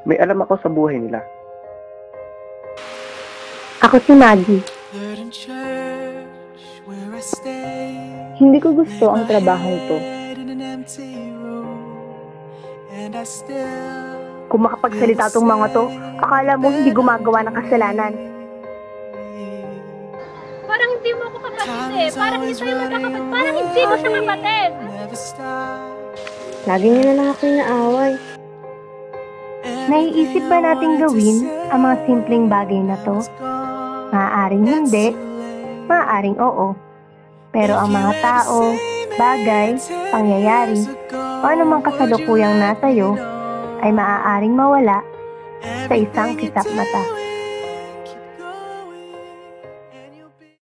May alam ako sa buhay nila. Ako si Maggie. Hindi ko gusto ang trabahong to. Kung makapagsalita tong mga to, akala mo hindi gumagawa ng kasalanan. Parang hindi mo ako kapatid eh. Parang hindi tayo magkakapatid. Parang hindi ko siya kapatid. Lagi niya na lang ako inaaway. Naiisip ba nating gawin ang mga simpleng bagay na to? Maaaring hindi, maaaring oo. Pero ang mga tao, bagay, pangyayari, o anumang kasalukuyang nasa iyo ay maaaring mawala sa isang kisap mata.